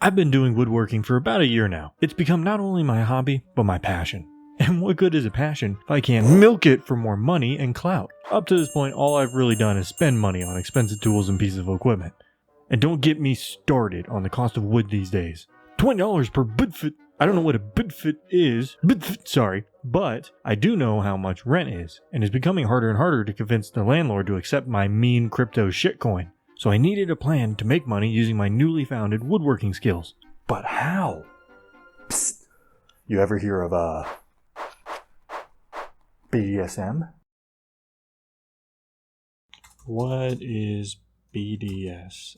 I've been doing woodworking for about a year now. It's become not only my hobby, but my passion. And what good is a passion if I can't milk it for more money and clout? Up to this point, all I've really done is spend money on expensive tools and pieces of equipment. And don't get me started on the cost of wood these days. $20 per bootfoot. I don't know what a bootfoot is, but I do know how much rent is, and it's becoming harder and harder to convince the landlord to accept my mean crypto shitcoin. So I needed a plan to make money using my newly founded woodworking skills. But how? Psst. You ever hear of BDSM? What is BDSM?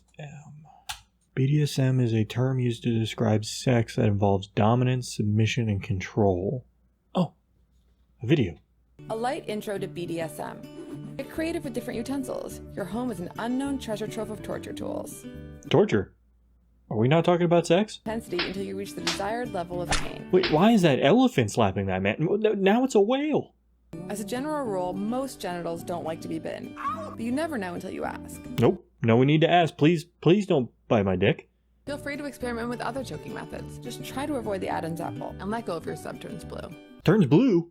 BDSM is a term used to describe sex that involves dominance, submission, and control. Oh, a video. A light intro to BDSM. Get creative with different utensils. Your home is an unknown treasure trove of torture tools. Torture? Are we not talking about sex? Intensity until you reach the desired level of pain. Wait, why is that elephant slapping that man? Now it's a whale. As a general rule, most genitals don't like to be bitten. But you never know until you ask. Nope. No, we need to ask. Please don't bite my dick. Feel free to experiment with other choking methods. Just try to avoid the Adam's apple and let go if your sub turns blue. Turns blue?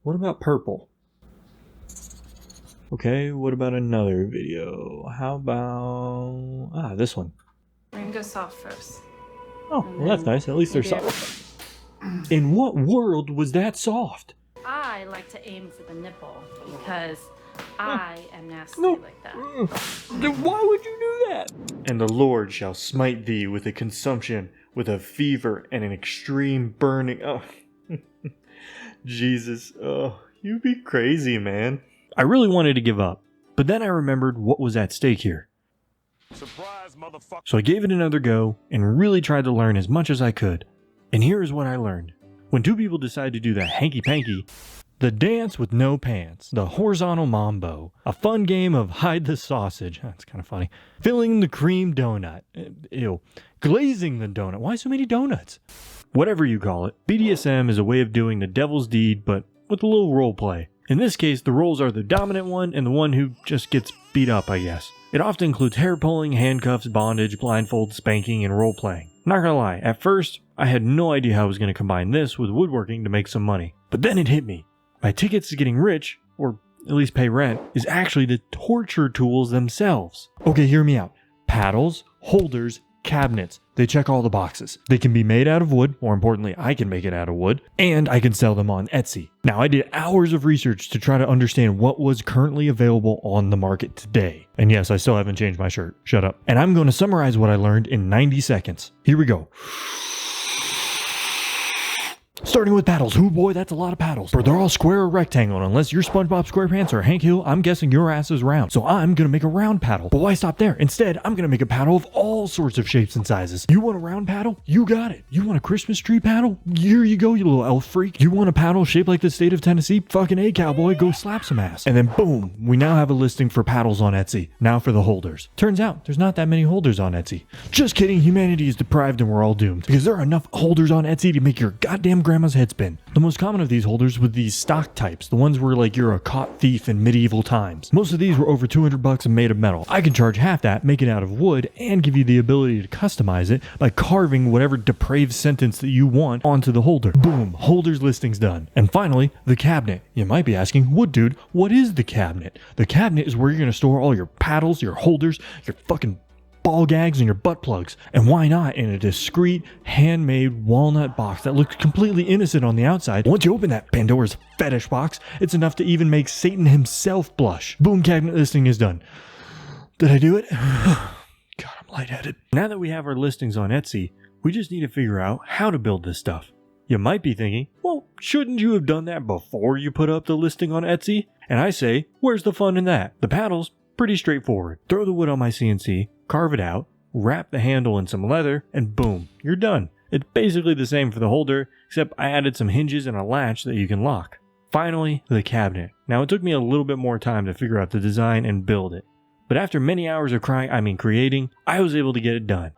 What about purple? Okay, what about another video? How about... this one. We're gonna go soft first. Oh, well that's nice. At least they're soft. In what world was that soft? I like to aim for the nipple because I am nasty like that. Then why would you do that? And the Lord shall smite thee with a consumption, with a fever, and an extreme burning. Oh, Jesus. Oh, you be crazy, man. I really wanted to give up, but then I remembered what was at stake here. Surprise, motherfucker. So I gave it another go and really tried to learn as much as I could. And here is what I learned. When two people decide to do the hanky-panky, the dance with no pants, the horizontal mambo, a fun game of hide the sausage, that's kind of funny, filling the cream donut, ew, glazing the donut, why so many donuts? Whatever you call it, BDSM is a way of doing the devil's deed, but with a little role play. In this case, the roles are the dominant one and the one who just gets beat up, I guess. It often includes hair pulling, handcuffs, bondage, blindfold, spanking, and role playing. Not gonna lie, at first, I had no idea how I was gonna combine this with woodworking to make some money. But then it hit me. My tickets to getting rich, or at least pay rent, is actually the torture tools themselves. Okay, hear me out. Paddles, holders, cabinets. They check all the boxes. They can be made out of wood, more importantly, I can make it out of wood, and I can sell them on Etsy. Now, I did hours of research to try to understand what was currently available on the market today. And yes, I still haven't changed my shirt. Shut up. And I'm going to summarize what I learned in 90 seconds. Here we go. Starting with paddles. Oh boy, that's a lot of paddles. But they're all square or rectangle. Unless you're SpongeBob SquarePants or Hank Hill, I'm guessing your ass is round. So I'm gonna make a round paddle. But why stop there? Instead, I'm gonna make a paddle of all sorts of shapes and sizes. You want a round paddle? You got it. You want a Christmas tree paddle? Here you go, you little elf freak. You want a paddle shaped like the state of Tennessee? Fucking A, cowboy, go slap some ass. And then boom, we now have a listing for paddles on Etsy. Now for the holders. Turns out, there's not that many holders on Etsy. Just kidding, humanity is deprived and we're all doomed. Because there are enough holders on Etsy to make your goddamn grandma's head spin. The most common of these holders were these stock types, the ones where like you're a caught thief in medieval times. Most of these were over $200 and made of metal. I can charge half that, make it out of wood, and give you the ability to customize it by carving whatever depraved sentence that you want onto the holder. Boom, holders listings done. And finally, the cabinet. You might be asking, what dude, what is the cabinet? The cabinet is where you're going to store all your paddles, your holders, your fucking ball gags, and your butt plugs. And why not in a discreet, handmade walnut box that looks completely innocent on the outside? Once you open that Pandora's fetish box, it's enough to even make Satan himself blush. Boom, cabinet listing is done. Did I do it? God, I'm lightheaded. Now that we have our listings on Etsy, we just need to figure out how to build this stuff. You might be thinking, well, shouldn't you have done that before you put up the listing on Etsy? And I say, where's the fun in that? The paddles, pretty straightforward. Throw the wood on my CNC, carve it out, wrap the handle in some leather, and boom, you're done. It's basically the same for the holder, except I added some hinges and a latch that you can lock. Finally, the cabinet. Now it took me a little bit more time to figure out the design and build it. But after many hours of creating, I was able to get it done.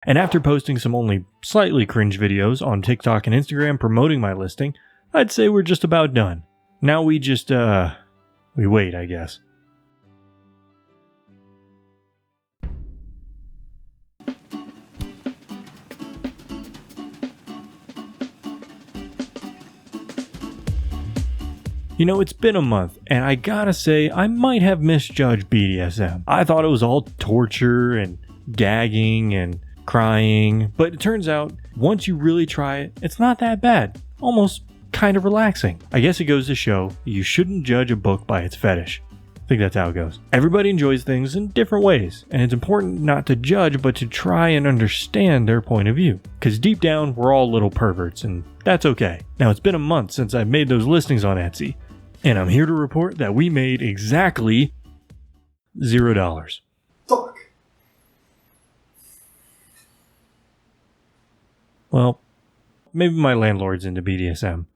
And after posting some only slightly cringe videos on TikTok and Instagram promoting my listing, I'd say we're just about done. Now we just, we wait, I guess. You know, it's been a month, and I gotta say, I might have misjudged BDSM. I thought it was all torture and gagging and crying, but it turns out, once you really try it, it's not that bad. Almost kind of relaxing. I guess it goes to show you shouldn't judge a book by its fetish. I think that's how it goes. Everybody enjoys things in different ways, and it's important not to judge, but to try and understand their point of view. Because deep down, we're all little perverts, and that's okay. Now, it's been a month since I made those listings on Etsy, and I'm here to report that we made exactly $0. Fuck. Well, maybe my landlord's into BDSM.